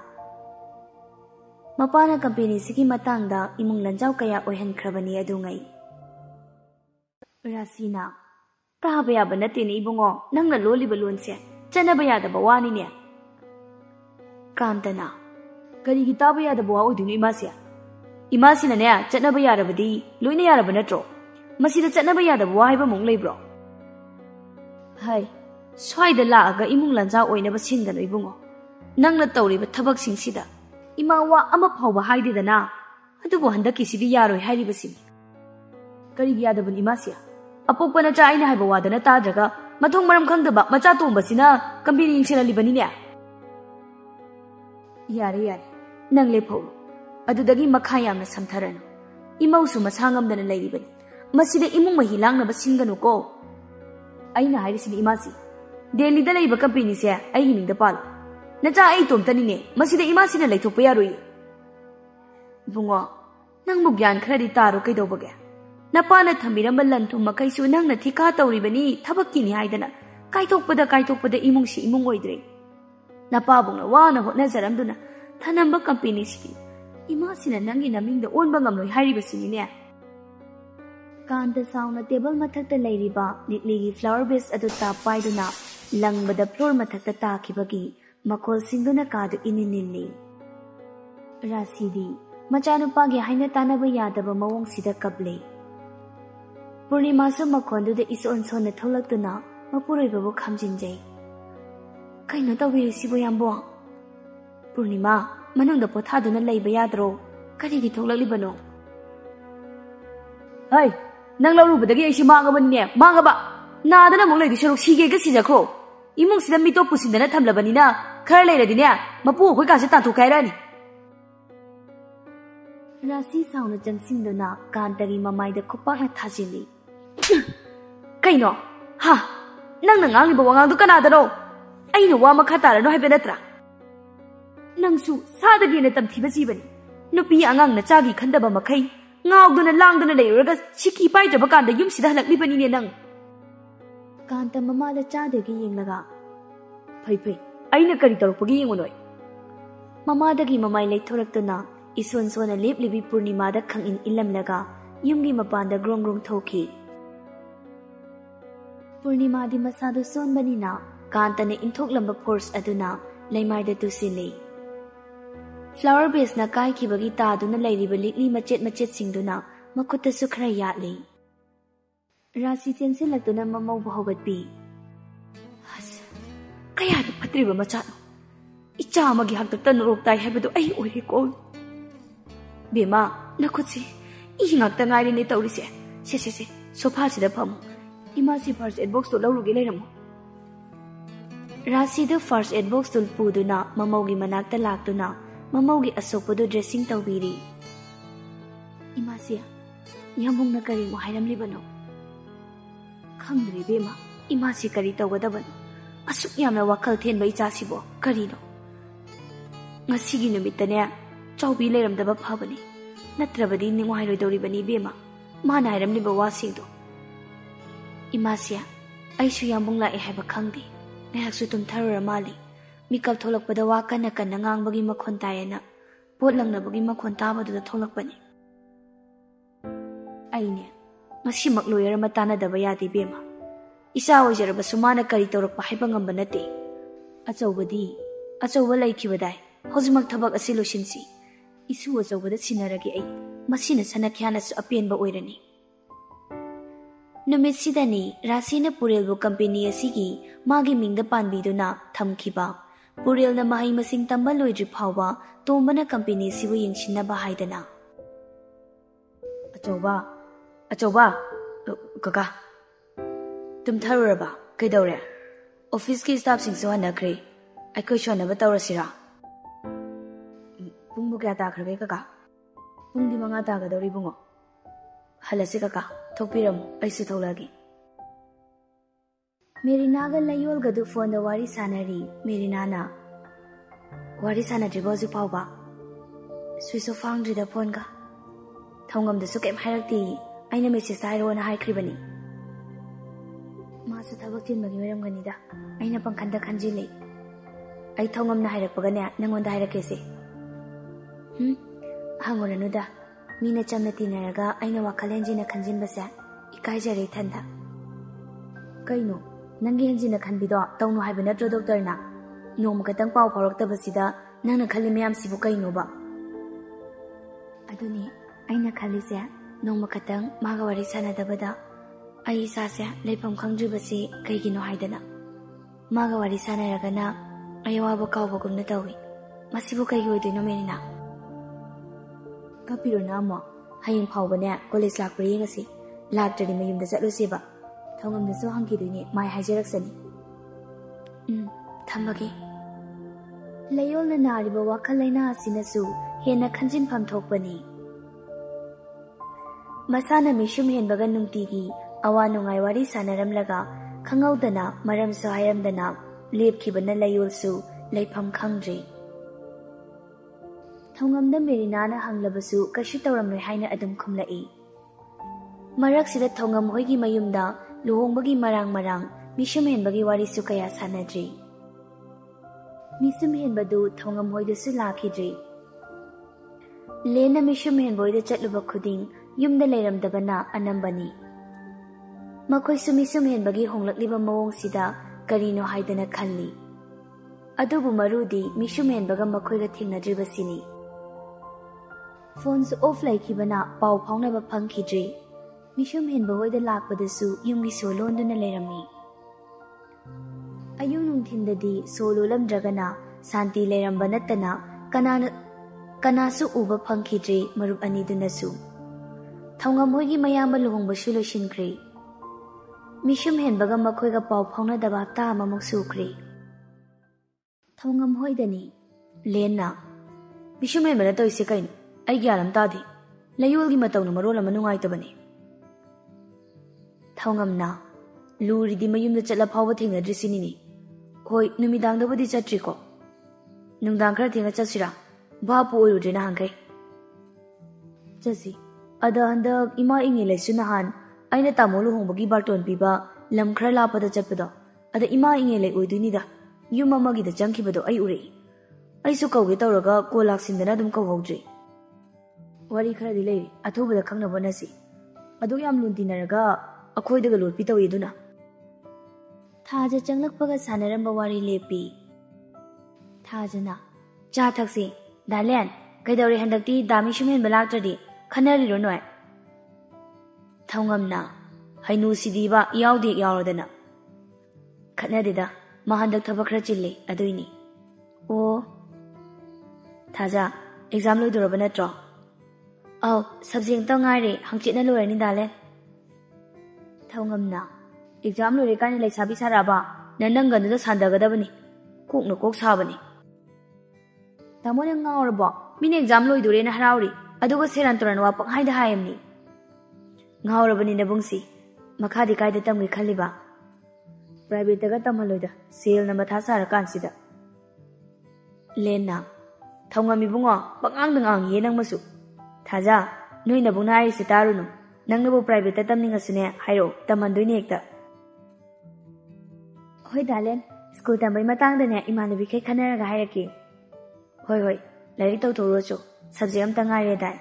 ꯃꯄꯥꯅ ꯀꯝꯄꯦꯅꯤꯁꯤꯒꯤ ꯃꯇꯥꯡꯗ ꯏꯃꯨꯡ ꯂꯟꯖꯥꯎ ꯀꯌꯥ ꯑꯣꯏꯍꯟꯈ꯭ꯔꯕꯅꯤ ꯑꯗꯨꯉꯩ꯫ ꯔꯥꯁꯤꯅ ꯇꯥꯕ ꯌꯥꯕ ꯅꯠꯇꯦꯅꯦ ꯏꯕꯨꯡꯉꯣ, ꯅꯪꯅ ꯂꯣꯜꯂꯤꯕ ꯂꯣꯟꯁꯦ ꯆꯠꯅꯕ ꯌꯥꯗꯕ ꯋꯥꯅꯤꯅꯦ꯫ ꯀꯥꯟꯇꯅ ꯀꯔꯤꯒꯤ ꯇꯥꯕ ꯌꯥꯗꯕ ꯋꯥ ꯑꯣꯏꯗꯣꯏꯅꯣ ꯏꯃꯥꯁꯦ? ꯏꯃꯥꯁꯤꯅꯅꯦ ꯆꯠꯅꯕ ꯌꯥꯔꯕꯗꯤ ꯂꯣꯏꯅ ꯌꯥꯔꯕ ꯅꯠꯇ꯭ꯔꯣ? ꯃꯁꯤꯗ ꯆꯠꯅꯕ ꯌꯥꯗꯕ ꯋꯥ ꯍꯥꯏꯕꯃꯨꯛ ꯂꯩꯕ꯭ꯔꯣ? ꯍꯥꯏ, ꯁ꯭ꯋꯥꯏꯗ ꯂꯥꯛꯑꯒ ꯏꯃꯨꯡ ꯂꯟꯖꯥꯎ ꯑꯣꯏꯅꯕ ꯁꯤꯟꯒꯅꯨ ꯏꯕꯨꯡꯉꯣ꯫ ꯅꯪꯅ ꯇꯧꯔꯤꯕ ꯊꯕꯛꯁꯤꯡꯁꯤꯗ ꯏꯃꯥ ꯋꯥ ꯑꯃ ꯐꯥꯎꯕ ꯍꯥꯏꯗꯦꯗꯅ, ꯑꯗꯨꯕꯨ ꯍꯟꯗꯛꯀꯤꯁꯤꯗꯤ ꯌꯥꯔꯣꯏ ꯍꯥꯏꯔꯤꯕꯁꯤꯅꯤ꯫ ꯀꯔꯤꯒꯤ ꯌꯥꯗꯕꯅꯤ ꯏꯃꯥꯁꯦ? ꯑꯄꯣꯛꯄ ꯅꯆꯥ ꯑꯩꯅ ꯍꯥꯏꯕ ꯋꯥꯗꯅ ꯇꯥꯗ꯭ꯔꯒ ꯃꯊꯣꯡ ꯃꯔꯝ ꯈꯪꯗꯕ ꯃꯆꯥ ꯇꯣꯝꯕꯁꯤꯅ ꯀꯝꯄꯦꯅꯤ ꯌꯦꯡꯁꯤꯜꯍꯜꯂꯤꯕꯅꯤꯅꯦ꯫ ꯌꯥꯔꯦ, ꯅꯪ ꯂꯦꯞꯍꯧꯔꯣ, ꯑꯗꯨꯗꯒꯤ ꯃꯈꯥ ꯌꯥꯝꯅ ꯁꯝꯊꯔꯅꯨ꯫ ꯏꯃꯧꯁꯨ ꯃꯁꯥ ꯉꯝꯗꯅ ꯂꯩꯔꯤꯕꯅꯤ, ꯃꯁꯤꯗ ꯏꯃꯨꯡ ꯃꯍꯤ ꯂꯥꯡꯅꯕ ꯁꯤꯟꯒꯅꯨꯀꯣ꯫ ꯑꯩꯅ ꯍꯥꯏꯔꯤꯁꯤꯅꯤ ꯏꯃꯥꯁꯤ, ꯗꯦꯜꯂꯤꯗ ꯂꯩꯕ ꯀꯝꯄꯦꯅꯤꯁꯦ ꯑꯩꯒꯤ ꯃꯤꯡꯗ ꯄꯥꯜꯂꯣ꯫ ꯅꯆꯥ ꯑꯩ ꯏꯇꯣꯝꯇꯅꯤꯅꯦ, ꯃꯁꯤꯗ ꯏꯃꯥꯁꯤꯅ ꯂꯩꯊꯣꯛꯄ ꯌꯥꯔꯣꯏꯌꯦ꯫ ꯏꯕꯨꯡꯉꯣ, ꯅꯪꯕꯨ ꯒ꯭ꯌꯥꯟ ꯈꯔꯗꯤ ꯇꯥꯔꯣ ꯀꯩꯗꯧꯕꯒꯦ? ꯅꯄꯥꯅ ꯊꯝꯕꯤꯔꯝꯕ ꯂꯟ ꯊꯨꯝ ꯃꯈꯩꯁꯨ ꯅꯪꯅ ꯊꯤꯀꯥ ꯇꯧꯔꯤꯕꯅꯤ, ꯊꯕꯛꯀꯤꯅꯤ ꯍꯥꯏꯗꯅ ꯀꯥꯏꯊꯣꯛꯄꯗ ꯏꯃꯨꯡꯁꯤ ꯏꯃꯨꯡ ꯑꯣꯏꯗ꯭ꯔꯦ꯫ Napabong na wana hotnazaramduna thanamba company sigi imasina nangi namingda onba ngamloi hairibasini ne. Kanta sauna table mathakta leiriba litligi flower vase adu ta paiduna langbada floor mathakta takibagi makol singduna kadu ininilli. Rasidi machanupagi haina tanaba yadaba mawong sida kable. Purnima su makonduda ison sona tholaktuna mapuroibabu khamjinjai. Kaino tawirisibu yambo? Purnima manungda pothaduna leiba yadro karigi tholaklibano? Hey, nang laurubadagi aisi mangabani mangaba nadana mong leidi saruk sigega sijakro imong sida mito pusindana thamlabanina khara leiradine mapu khoi kase tanthukhairani. Rasi sauna jangsingduna kantagi mamaida khupakna thajili. Kaino ha nang nangangliba wangangdu kanadano aina wa makha tarano haibe natra nangsu sadagina tamthiba jibani nupi angang na chagi khandaba makhai ngauduna langduna leiraga chiki paijaba kanda yumsida halaklibani ne nang. Kanta mamada chadagi yenglaga phai phai aina kari torpagi yengonoi. Mamadagi mamai leithoraktuna ison sona leplibi Purnimada khangin ilamlaga yumgi mapanda grong grong thoki. Purnimadi masadu sonbanina Kantane inthoklamba force aduna leimaida tusili. Flower vase na kai khibagi taduna leiriba likli machet singduna makhutta su khara yatli. Rasi chensilaktuna mamau bahogatpi. Has kaya da phatriba machano icha amagi hakta nuroktai haibadu ai oire ko. Bema nakhutsi ingakta ngairi ne tawrise se sofa sida pham imasi first aid box to lawruge leiramo. Rasidu first aid box tul puduna mamaugi manakta laktuna mamaugi asokpadu dressing tawbiri. Imasiya yamung na kari mo hairamlibano? Khamdri bema imasi kari tawgadabano asuk yamna wakal thenba ichasibo karino. Ngasigi numittane chawbi leiramdaba phabani natrabadi ningwairoidoribani bema mana hairamliba wasingdo. Imasiya aisu yamung lae haiba khangdi nahaksu tumtharura mali mikal tholakpada wa kana kana ngangbagi makhon tayena potlangnabagi makhon tabaduda tholakpani. Aine ngasi makloyara matana daba yadi bema isa ojaraba sumana kari tawrakpa haiba ngamba nate achauba laikibadai hojimak thabak asi losinsi isu achaubada sinaragi ai masina sanakhyana su apenba oirani. Numitsidani Rasina Purelbu company asigi magi mingda panbiduna thamkiba Purelna mahai masing tamba loidri phawba tombana company sibu yengsinaba haidana. Achauba kaka tumtharuraba kaidawre office ki staff sing so hanakre aikoi shonaba tawrasira. Pungbu kya takhrabe kaka pungdi manga tagadori bungo halasi kaka thokpiramu aisu tholagi. Merinaga layolgadu phone da wari sanari Merinana wari sanadriba hoju phawba switch off fangdrida phone ga thongam su kem hairakti aina message hairona haikribani. Masu thabak chinbagi meramganida aina pangkhanda khanjile ai thongam na hairakpagane nangonda hairakese. Hangoranuda Mina chamna tinaraga aina wakalenjina khanjinbasa ikaijare thanda. Kaino nangi henjina khanbido tawnu haiba natro doctor na noma katang paw phawraktabasida nangna khali mayam sibu kaino ba. Aduni aina khalise noma katang maga wari sanadabada ai isase leifam khangjibasi kaigino haidana maga wari sanaragana ayawaba kawbagumna tawi masibu kaigi oidoino merina. Kapiro namo hayeng phawbane college lakpri ngasi laktari mayumda chatluseba thongam dasu hangkiduini mai haijaraksani. Thambagi layolna nariba wakal laina asinasu hena khanjin pham thokpani. Masana mishum henbaga nungtigi awa nungai wari sanaramlaga khangaudana maram su hairamdana lepkhibana layolsu leifam khangdri. Thongamda Merinana hanglabasu kashu tawramloi haina adum khumlai. Maraksida thongam hoigi mayumda luhongbagi marang mishum henbagi wari su kaya sanadri. ꯃꯤꯁꯨꯝ ꯍꯦꯟꯕꯗꯨ ꯊꯧꯉꯝꯍꯣꯏꯗꯁꯨ ꯂꯥꯛꯈꯤꯗ꯭ꯔꯤ꯫ ꯂꯦꯟꯅ ꯃꯤꯁꯨꯝ ꯍꯦꯟꯕꯍꯣꯏꯗ ꯆꯠꯂꯨꯕ ꯈꯨꯗꯤꯡ ꯌꯨꯝꯗ ꯂꯩꯔꯝꯗꯕꯅ ꯑꯅꯝꯕꯅꯤ꯫ ꯃꯈꯣꯏꯁꯨ ꯃꯤꯁꯨꯝ ꯍꯦꯟꯕꯒꯤ ꯍꯣꯡꯂꯛꯂꯤꯕ ꯃꯑꯣꯡꯁꯤꯗ ꯀꯔꯤꯅꯣ ꯍꯥꯏꯗꯅ ꯈꯜꯂꯤ꯫ ꯑꯗꯨꯕꯨ ꯃꯔꯨꯗꯤ ꯃꯤꯁꯨꯝ ꯍꯦꯟꯕꯒ ꯃꯈꯣꯏꯒ ꯊꯦꯡꯅꯗ꯭ꯔꯤꯕꯁꯤꯅꯤ꯫ ꯐꯣꯟꯁꯨ ꯑꯣꯐ ꯂꯩꯈꯤꯕꯅ ꯄꯥꯎ ꯐꯥꯎꯅꯕ ꯐꯪꯈꯤꯗ꯭ꯔꯤ꯫ ꯃꯤꯁꯨꯝ ꯍꯦꯟꯕꯍꯣꯏꯗ ꯂꯥꯛꯄꯗꯁꯨ ꯌꯨꯝꯒꯤ ꯁꯣ ꯂꯣꯟꯗꯨꯅ ꯂꯩꯔꯝꯃꯤ꯫ ꯑꯌꯨꯛ ꯅꯨꯡꯊꯤꯟꯗꯗꯤ ꯁꯣ ꯂꯣꯜꯂꯝꯗ꯭ꯔꯒꯅ ꯁꯥꯟꯇꯤ ꯂꯩꯔꯝꯕ ꯅꯠꯇꯅ ꯀꯅꯥꯁꯨ ꯎꯕ ꯐꯪꯈꯤꯗ꯭ꯔꯤ ꯃꯔꯨꯞ ꯑꯅꯤꯗꯨꯅꯁꯨ꯫ ꯊꯧꯉꯝꯍꯣꯏꯒꯤ ꯃꯌꯥꯝꯕ ꯂꯨꯍꯣꯡꯕꯁꯨ ꯂꯣꯏꯁꯤꯟꯈ꯭ꯔꯦ꯫ ꯃꯤꯁꯨꯝ ꯍꯦꯟꯕꯒ ꯃꯈꯣꯏꯒ ꯄꯥꯎ ꯐꯥꯎꯅꯗꯕ ꯍꯞꯇꯥ ꯑꯃꯃꯨꯛ ꯁꯨꯈ꯭ꯔꯦ꯫ ꯊꯧꯉꯝꯍꯣꯏꯗꯅꯤ ꯂꯦꯟꯅ "ꯃꯤꯁꯨꯝ ꯍꯦꯟꯕꯅ ꯇꯧꯔꯤꯁꯦ ꯀꯩꯅꯣ? ꯑꯩ ꯒ꯭ꯌꯥꯟ ꯑꯃ ꯇꯥꯗꯦ꯫ ꯂꯩꯌꯣꯜꯒꯤ ꯃꯇꯧꯅ ꯃꯔꯣꯜ ꯑꯃ ꯅꯨꯡꯉꯥꯏꯇꯕꯅꯤ." ꯊꯧꯉꯝꯅ "ꯂꯨꯔꯤꯗꯤ ꯃꯌꯨꯝꯗ ꯆꯠꯂ ꯐꯥꯎꯕ ꯊꯦꯡꯅꯗ꯭ꯔꯤꯁꯤꯅꯤꯅꯦ꯫ ꯍꯣꯏ, ꯅꯨꯃꯤꯗꯥꯡꯗꯕꯨꯗꯤ ꯆꯠꯇ꯭ꯔꯤꯀꯣ꯫ ꯅꯨꯡꯗꯥꯡ ꯈꯔ ꯊꯦꯡꯅ ꯆꯠꯁꯤꯔꯥ? ꯚꯥꯞꯄꯨ ꯑꯣꯏꯔꯨꯗ꯭ꯔꯦ ꯅꯍꯥꯟꯈꯩ." "ꯆꯠꯁꯤ꯫ ꯑꯗ ꯍꯟꯗꯛ ꯏꯃꯥ ꯏꯉꯦꯂꯩꯁꯨ ꯅꯍꯥꯟ ꯑꯩꯅ ꯇꯥꯃꯣ ꯂꯨꯍꯣꯡꯕꯒꯤ ꯕꯥꯔꯇꯣꯟ ꯄꯤꯕ ꯂꯝ ꯈꯔ ꯂꯥꯞꯄꯗ ꯆꯠꯄꯗꯣ, ꯑꯗ ꯏꯃꯥ ꯏꯉꯦꯂꯩ ꯑꯣꯏꯗꯣꯏꯅꯤꯗ꯫ ꯌꯨꯝ ꯑꯃꯒꯤꯗ ꯆꯪꯈꯤꯕꯗꯣ ꯑꯩ ꯎꯔꯛꯏ꯫ ꯑꯩꯁꯨ ꯀꯧꯒꯦ ꯇꯧꯔꯒ ꯀꯣꯜ ꯂꯥꯛꯁꯤꯟꯗꯅ ꯑꯗꯨꯝ ꯀꯧꯍꯧꯗ꯭ꯔꯤ꯫ ꯋꯥꯔꯤ ꯈꯔꯗꯤ ꯂꯩꯔꯤ, ꯑꯊꯨꯕꯗ ꯈꯪꯅꯕ ꯍꯣꯠꯅꯁꯤ꯫ ꯑꯗꯨꯛ ꯌꯥꯝ ꯂꯨꯅ ꯇꯤꯟꯅꯔꯒ ꯑꯩꯈꯣꯏꯗꯒ ꯂꯣꯠꯄꯤ ꯇꯧꯏ ꯑꯗꯨꯅ." ꯊꯥꯖ ꯆꯪꯂꯛꯄꯒ ꯁꯥꯟꯅꯔꯝꯕ ꯋꯥꯔꯤ ꯂꯦꯞꯄꯤ꯫ ꯊꯥꯖꯅ "ꯆꯥ ꯊꯛꯁꯤ꯫ ꯗꯥꯂꯦꯟ, ꯀꯩꯗꯧꯔꯦ ꯍꯟꯗꯛꯇꯤ ꯗꯥ ꯃꯤꯁꯨꯝ ꯍꯦꯟꯕ ꯂꯥꯛꯇ꯭ꯔꯗꯤ? ꯈꯟꯅꯔꯤꯔꯣ ꯅꯣꯏ?" ꯊꯧꯉꯝꯅ "ꯍꯩꯅꯨꯁꯤꯗꯤꯕ ꯌꯥꯎꯗꯦ ꯌꯥꯎꯔꯗꯅ." "ꯈꯠꯅꯗꯦꯗ, ꯃꯥ ꯍꯟꯗꯛ ꯊꯕꯛ ꯈꯔ ꯆꯤꯜꯂꯤ ꯑꯗꯨꯏꯅꯤ." "ꯑꯣ." "ꯊꯥꯖ, ꯑꯦꯛꯖꯥꯝ ꯂꯣꯏꯗꯣꯔꯕ ꯅꯠꯇ꯭ꯔꯣ?" "ꯑꯧ, ꯁꯕꯖꯦꯛ ꯑꯃꯇ ꯉꯥꯏꯔꯦ, ꯍꯪꯆꯤꯠꯅ ꯂꯣꯏꯔꯅꯤ ꯗꯥꯂꯦꯟ." ꯊꯧꯉꯝꯅ "ꯑꯦꯛꯖꯥꯝ ꯂꯣꯏꯔꯦ ꯀꯥꯏꯅ ꯂꯩꯁꯥꯕꯤ ꯁꯥꯔꯛꯑꯕ? ꯅꯪꯒꯟꯗꯨꯗ ꯁꯥꯟꯗꯒꯗꯕꯅꯤ꯫ ꯀꯣꯛꯅ ꯀꯣꯛ ꯁꯥꯕꯅꯤ." "ꯇꯥꯃꯣ ꯅꯪ ꯉꯥꯎꯔꯕꯣ? ꯃꯤꯅ ꯑꯦꯛꯖꯥꯝ ꯂꯣꯏꯗꯣꯔꯦꯅ ꯍꯔꯥꯎꯔꯤ, ꯑꯗꯨꯒ ꯁꯦꯔꯥꯟ ꯇꯨꯔꯥꯟ ꯋꯥ ꯄꯪꯍꯥꯏꯗ ꯍꯥꯏꯌꯦꯝꯅꯤ." "ꯉꯥꯎꯔꯕꯅꯤ ꯅꯕꯨꯡꯁꯤ꯫ ꯃꯈꯥꯗꯤ ꯀꯥꯏꯗ ꯇꯝꯒꯦ ꯈꯜꯂꯤꯕ?" "ꯄ꯭ꯔꯥꯏꯚꯦꯠꯇꯒ ꯇꯝꯍꯜꯂꯣꯏꯗ, ꯁꯦꯜꯅ ꯃꯊꯥ ꯁꯥꯔꯀꯥꯟꯁꯤꯗ." ꯂꯦꯟꯅ "ꯊꯧꯉꯝ ꯏꯕꯨꯡꯉꯣ, ꯄꯪꯉꯥꯡꯗ ꯉꯥꯡꯉꯤꯍꯦ ꯅꯪꯃꯁꯨ." "ꯊꯥꯖ, ꯅꯣꯏ ꯅꯕꯨꯡꯅ ꯍꯥꯏꯔꯤꯁꯦ ꯇꯥꯔꯨꯅꯨ꯫ ꯅꯪꯅꯕꯨ ꯄ꯭ꯔꯥꯏꯚꯦꯠꯇ ꯇꯝꯅꯤꯡꯉꯁꯨꯅꯦ ꯍꯥꯏꯔꯛꯑꯣ, ꯇꯝꯍꯟꯗꯣꯏꯅꯦ ꯍꯦꯛꯇ." "ꯍꯣꯏ ꯗꯥꯂꯦꯟ, ꯁ꯭ꯀꯨꯜ ꯇꯝꯕꯩ ꯃꯇꯥꯡꯗꯅꯦ ꯏꯃꯥꯟꯅꯕꯤꯈꯩ ꯈꯟꯅꯔꯒ ꯍꯥꯏꯔꯛꯀꯦ." "ꯍꯣꯏ ꯍꯣꯏ, ꯂꯥꯏꯔꯤꯛ ꯇꯧꯊꯣꯛꯎꯔꯣꯆꯣ, ꯁꯕꯖꯦꯛ ꯑꯃꯇ ꯉꯥꯏꯔꯦꯗꯥꯏ."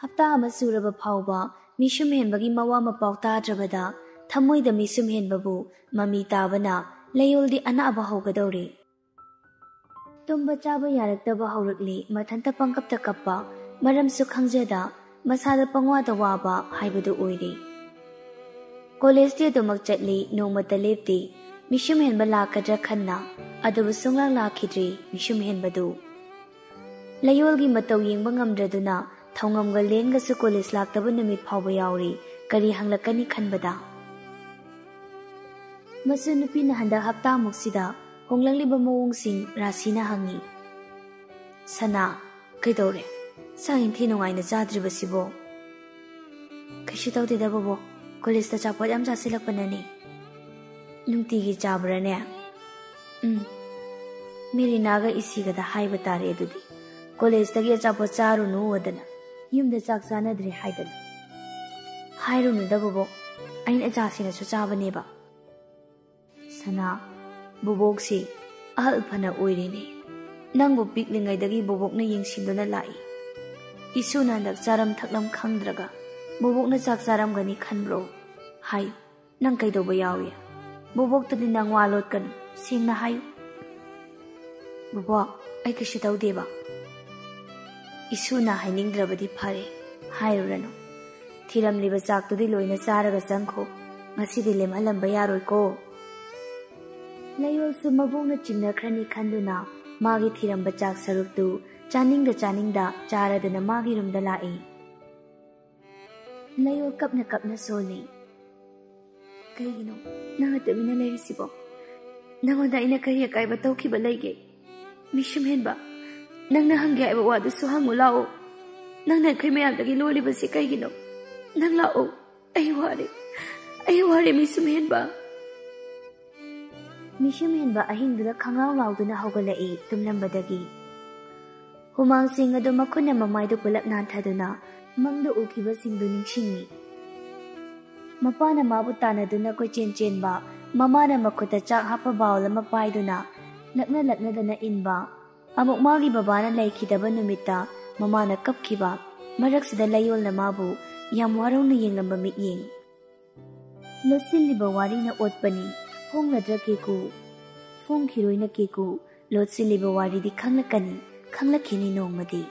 ꯍꯞꯇꯥ ꯑꯃ ꯁꯨꯔꯕ ꯐꯥꯎꯕ ꯃꯤꯁꯨꯝ ꯍꯦꯟꯕꯒꯤ ꯃꯋꯥ ꯃꯄꯥꯎ ꯇꯥꯗ꯭ꯔꯕꯗ ꯊꯃꯣꯏꯗ ꯃꯤꯁꯨꯝ ꯍꯦꯟꯕꯕꯨ ꯃꯃꯤ ꯇꯥꯕꯅ ꯂꯩꯌꯣꯜꯗꯤ ꯑꯅꯥꯕ ꯍꯧꯒꯗꯧꯔꯦ꯫ ꯇꯨꯝꯕ ꯆꯥꯕ ꯌꯥꯔꯛꯇꯕ ꯍꯧꯔꯛꯂꯤ ꯃꯊꯟꯇ ꯄꯪꯀꯞꯇ ꯀꯞꯄ, ꯃꯔꯝꯁꯨ ꯈꯪꯖꯗ ꯃꯁꯥꯗ ꯄꯪꯋꯥꯗ ꯋꯥꯕ ꯍꯥꯏꯕꯗꯨ ꯑꯣꯏꯔꯦ꯫ ꯀꯣꯂꯦꯖꯇꯤ ꯑꯗꯨꯃꯛ ꯆꯠꯂꯤ, ꯅꯣꯡꯃꯇ ꯂꯦꯞꯇꯦ꯫ ꯃꯤꯁꯨꯝ ꯍꯦꯟꯕ ꯂꯥꯛꯀꯗ꯭ꯔꯥ ꯈꯟꯅ, ꯑꯗꯨꯕꯨ ꯁꯨꯡꯂꯥꯛ ꯂꯥꯛꯈꯤꯗ꯭ꯔꯤ ꯃꯤꯁꯨꯝ ꯍꯦꯟꯕꯗꯨ꯫ ꯂꯩꯌꯣꯜꯒꯤ ꯃꯇꯧ ꯌꯦꯡꯕ ꯉꯝꯗ꯭ꯔꯗꯨꯅ ꯊꯧꯉꯝꯒ ꯂꯦꯟꯒꯁꯨ ꯀꯣꯂꯦꯖ ꯂꯥꯛꯇꯕ ꯅꯨꯃꯤꯠ ꯐꯥꯎꯕ ꯌꯥꯎꯔꯤ, ꯀꯔꯤ ꯍꯪꯂꯛꯀꯅꯤ ꯈꯟꯕꯗ꯫ ꯃꯁꯨ ꯅꯨꯄꯤꯅ ꯍꯟꯗꯛ ꯍꯞꯇꯥꯃꯨꯛꯁꯤꯗ ꯍꯣꯡꯂꯛꯂꯤꯕ ꯃꯑꯣꯡꯁꯤꯡ ꯔꯥꯁꯤꯅ ꯍꯪꯉꯤ꯫ "ꯁꯅꯥ, ꯀꯩꯗꯧꯔꯦ? ꯆꯥꯛ ꯏꯟꯊꯤ ꯅꯨꯡꯉꯥꯏꯅ ꯆꯥꯗ꯭ꯔꯤꯕꯁꯤꯕꯣ?" "ꯀꯩꯁꯨ ꯇꯧꯗꯦꯗ ꯕꯣꯕꯣꯛ, ꯀꯣꯂꯦꯖꯇ ꯑꯆꯥꯄꯣꯠ ꯌꯥꯝ ꯆꯥꯁꯤꯜꯂꯛꯄꯅꯅꯤ." "ꯅꯨꯡꯇꯤꯒꯤ ꯆꯥꯕ꯭ꯔꯥꯅꯦ?" "ꯃꯦꯔꯤꯅꯥꯒ ꯏꯁꯤꯒꯗ ꯍꯥꯏꯕ ꯇꯥꯔꯦ ꯑꯗꯨꯗꯤ, ꯀꯣꯂꯦꯖꯇꯒꯤ ꯑꯆꯥꯄꯣꯠ ꯆꯥꯔꯨꯅꯨ ꯑꯗꯅ, ꯌꯨꯝꯗ ꯆꯥꯛ ꯆꯥꯅꯗ꯭ꯔꯦ ꯍꯥꯏꯗꯅ." "ꯍꯥꯏꯔꯨꯅꯨꯗ ꯕꯣꯕꯣꯛ, ꯑꯩꯅ ꯏꯆꯥꯁꯤꯅꯁꯨ ꯆꯥꯕꯅꯦꯕ." "ꯁꯅꯥ, ꯕꯣꯕꯣꯛꯁꯤ ꯑꯍꯜ ꯐꯅ ꯑꯣꯏꯔꯦꯅꯦ꯫ ꯅꯪꯕꯨ ꯄꯤꯛꯂꯤꯉꯩꯗꯒꯤ ꯕꯣꯕꯣꯛꯅ ꯌꯦꯡꯁꯤꯟꯗꯨꯅ ꯂꯥꯛꯏ꯫ ꯏꯁꯨꯅ ꯍꯟꯗꯛ ꯆꯥꯔꯝ ꯊꯛꯂꯝ ꯈꯪꯗ꯭ꯔꯒ ꯕꯣꯕꯣꯛꯅ ꯆꯥꯛ ꯆꯥꯔꯝꯒꯅꯤ ꯈꯟꯕ꯭ꯔꯣ? ꯍꯥꯏꯌꯨ, ꯅꯪ ꯀꯩꯗꯧꯕ ꯌꯥꯎꯏ? ꯕꯣꯕꯣꯛꯇꯗꯤ ꯅꯪ ꯋꯥ ꯂꯣꯠꯀꯅꯨ, ꯁꯦꯡꯅ ꯍꯥꯏꯌꯨ." "ꯕꯣꯕꯣꯛ, ꯑꯩ ꯀꯩꯁꯨ ꯇꯧꯗꯦꯕ." "ꯏꯁꯨꯅ ꯍꯥꯏꯅꯤꯡꯗ꯭ꯔꯕꯗꯤ ꯐꯔꯦ, ꯍꯥꯏꯔꯨꯔꯅꯨ꯫ ꯊꯤꯔꯝꯂꯤꯕ ꯆꯥꯛꯇꯨꯗꯤ ꯂꯣꯏꯅ ꯆꯥꯔꯒ ꯆꯪꯈꯣ, ꯉꯁꯤꯗꯤ ꯂꯦꯝꯍꯜꯂꯝꯕ ꯌꯥꯔꯣꯏꯀꯣ." ꯂꯩꯌꯣꯜꯁꯨ ꯃꯕꯣꯛꯅ ꯆꯤꯡꯅꯈ꯭ꯔꯅꯤ ꯈꯟꯗꯨꯅ ꯃꯥꯒꯤ ꯊꯤꯔꯝꯕ ꯆꯥꯛ ꯁꯔꯨꯛꯇꯨ ꯆꯥꯅꯤꯡꯗ ꯆꯥꯔꯗꯅ ꯃꯥꯒꯤ ꯔꯨꯝꯗ ꯂꯥꯛꯏ꯫ ꯂꯩꯌꯣꯜ ꯀꯞꯅ ꯀꯞꯅ ꯁꯣꯜꯂꯤ꯫ "ꯀꯩꯒꯤꯅꯣ ꯅꯪꯅ ꯇꯨꯃꯤꯟꯅ ꯂꯩꯔꯤꯁꯤꯕꯣ? ꯅꯪꯉꯣꯟꯗ ꯑꯩꯅ ꯀꯔꯤ ꯑꯀꯥꯏꯕ ꯇꯧꯈꯤꯕ ꯂꯩꯒꯦ? ꯃꯤꯁꯨꯝ ꯍꯦꯟꯕ, ꯅꯪꯅ ꯍꯪꯒꯦ ꯍꯥꯏꯕ ꯋꯥꯗꯨꯁꯨ ꯍꯪꯉꯨ ꯂꯥꯛꯑꯣ꯫ ꯅꯪꯅ ꯑꯩꯈꯣꯏ ꯃꯌꯥꯝꯗꯒꯤ ꯂꯣꯜꯂꯤꯕꯁꯤ ꯀꯩꯒꯤꯅꯣ? ꯅꯪ ꯂꯥꯛꯑꯣ, ꯑꯩ ꯋꯥꯔꯦ ꯃꯤꯁꯨꯝ ꯍꯦꯟꯕ." ꯃꯤꯁꯨꯝ ꯍꯦꯟꯕ ꯑꯍꯤꯡꯗꯨꯗ ꯈꯪꯂꯥꯎ ꯂꯥꯎꯗꯨꯅ ꯍꯧꯒꯠꯂꯛꯏ ꯇꯨꯝꯂꯝꯕꯗꯒꯤ꯫ ꯍꯨꯃꯥꯡꯁꯤꯡ ꯑꯗꯨ ꯃꯈꯨꯠꯅ ꯃꯃꯥꯏꯗꯨ ꯄꯨꯂꯞ ꯅꯥꯟꯊꯗꯨꯅ ꯃꯪꯗ ꯎꯈꯤꯕꯁꯤꯡꯗꯨ ꯅꯤꯡꯁꯤꯡꯉꯤ꯫ ꯃꯄꯥꯅ ꯃꯥꯕꯨ ꯇꯥꯟꯅꯗꯨꯅ ꯀꯣꯏꯆꯦꯟ ꯆꯦꯟꯕ, Mamana makuta chak hapa baul ama paiduna lakna dana inba. Amuk magi babana laikhidaba numita mamana kapkhiba. Maraksida layol na mabu yam waraw na yenglamba mityeng. Lotsilliba wari na otpani phong nadra keku. Phong khiroy na keku lotsilliba wari di khanglakani nongmadi.